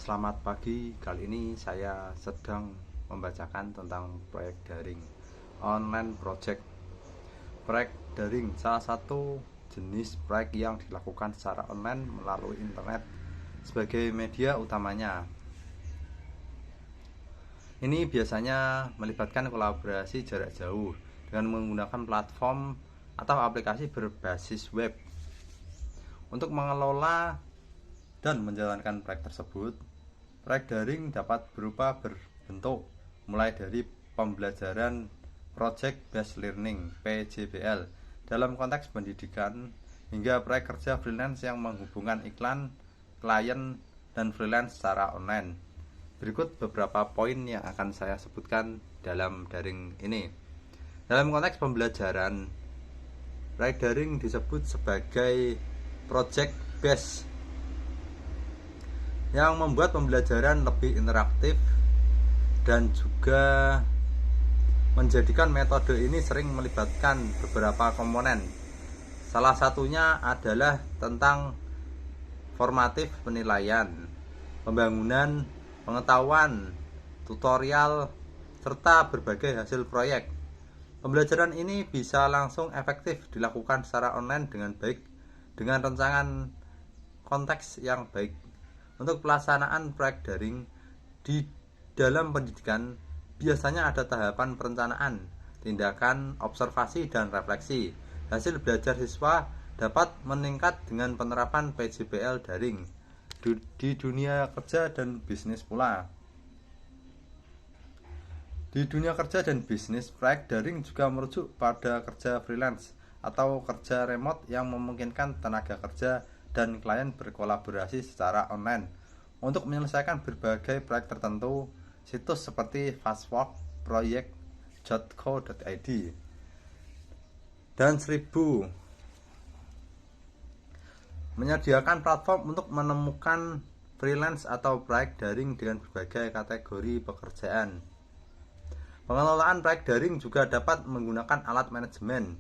Selamat pagi, kali ini saya sedang membacakan tentang proyek daring online project. Proyek daring salah satu jenis proyek yang dilakukan secara online melalui internet sebagai media utamanya. Ini biasanya melibatkan kolaborasi jarak jauh dengan menggunakan platform atau aplikasi berbasis web. Untuk mengelola dan menjalankan proyek tersebut, proyek daring dapat berupa berbentuk mulai dari pembelajaran Project Based Learning (PJBL) dalam konteks pendidikan hingga proyek kerja freelance yang menghubungkan iklan, klien, dan freelance secara online. Berikut beberapa poin yang akan saya sebutkan dalam daring ini. Dalam konteks pembelajaran, proyek daring disebut sebagai project based yang membuat pembelajaran lebih interaktif dan juga menjadikan metode ini sering melibatkan beberapa komponen. Salah satunya adalah tentang formatif penilaian, pembangunan pengetahuan, tutorial, serta berbagai hasil proyek. Pembelajaran ini bisa langsung efektif dilakukan secara online dengan baik dengan rancangan konteks yang baik. Untuk pelaksanaan proyek daring di dalam pendidikan biasanya ada tahapan perencanaan, tindakan, observasi, dan refleksi. Hasil belajar siswa dapat meningkat dengan penerapan PJBL daring di dunia kerja dan bisnis pula. Di dunia kerja dan bisnis, proyek daring juga merujuk pada kerja freelance atau kerja remote yang memungkinkan tenaga kerja dan klien berkolaborasi secara online untuk menyelesaikan berbagai proyek tertentu. Situs seperti Fastwork, Project.co.id, dan 1000 menyediakan platform untuk menemukan freelance atau proyek daring dengan berbagai kategori pekerjaan. Pengelolaan proyek daring juga dapat menggunakan alat manajemen.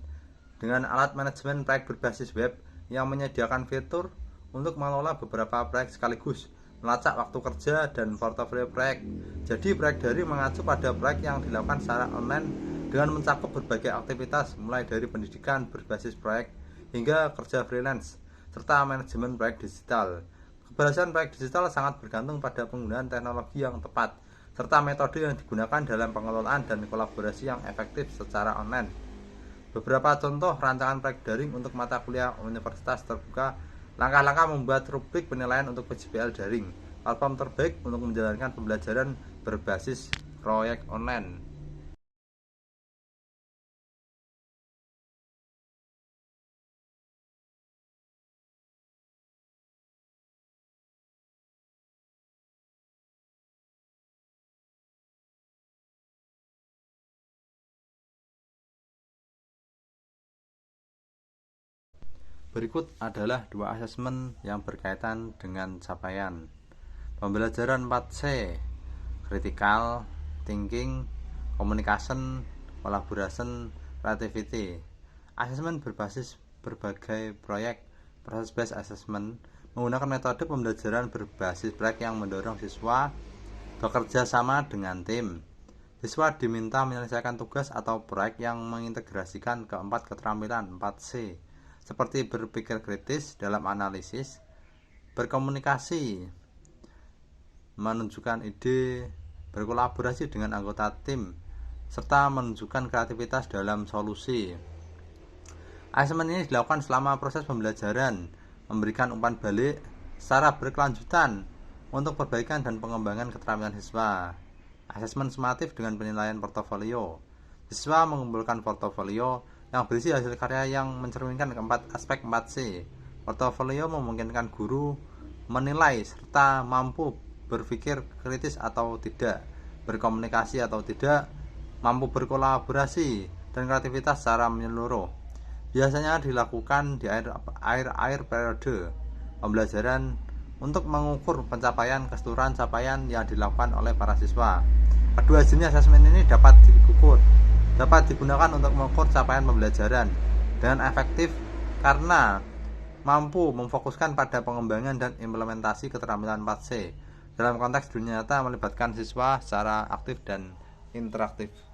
Dengan alat manajemen proyek berbasis web yang menyediakan fitur untuk mengelola beberapa proyek sekaligus, melacak waktu kerja dan portofolio proyek. Jadi proyek daring mengacu pada proyek yang dilakukan secara online dengan mencakup berbagai aktivitas mulai dari pendidikan berbasis proyek hingga kerja freelance serta manajemen proyek digital. Keberhasilan proyek digital sangat bergantung pada penggunaan teknologi yang tepat serta metode yang digunakan dalam pengelolaan dan kolaborasi yang efektif secara online. Beberapa contoh rancangan proyek daring untuk mata kuliah universitas terbuka. Langkah-langkah membuat rubrik penilaian untuk PJBL daring, platform terbaik untuk menjalankan pembelajaran berbasis proyek online. Berikut adalah dua asesmen yang berkaitan dengan capaian. Pembelajaran 4C, Critical Thinking, Communication, Collaboration, Creativity. Asesmen berbasis berbagai proyek, Process Based Assessment, menggunakan metode pembelajaran berbasis proyek yang mendorong siswa bekerja sama dengan tim. Siswa diminta menyelesaikan tugas atau proyek yang mengintegrasikan keempat keterampilan 4C, seperti berpikir kritis dalam analisis, berkomunikasi, menunjukkan ide, berkolaborasi dengan anggota tim, serta menunjukkan kreativitas dalam solusi. Asesmen ini dilakukan selama proses pembelajaran, memberikan umpan balik secara berkelanjutan untuk perbaikan dan pengembangan keterampilan siswa. Asesmen sumatif dengan penilaian portofolio. Siswa mengumpulkan portofolio yang berisi hasil karya yang mencerminkan keempat aspek 4C. Portofolio memungkinkan guru menilai serta mampu berpikir kritis atau tidak, berkomunikasi atau tidak, mampu berkolaborasi, dan kreativitas secara menyeluruh. Biasanya dilakukan di akhir periode pembelajaran untuk mengukur pencapaian keseluruhan capaian yang dilakukan oleh para siswa. Kedua jenis asesmen ini dapat digunakan untuk mengukur capaian pembelajaran dengan efektif karena mampu memfokuskan pada pengembangan dan implementasi keterampilan 4C dalam konteks dunia nyata melibatkan siswa secara aktif dan interaktif.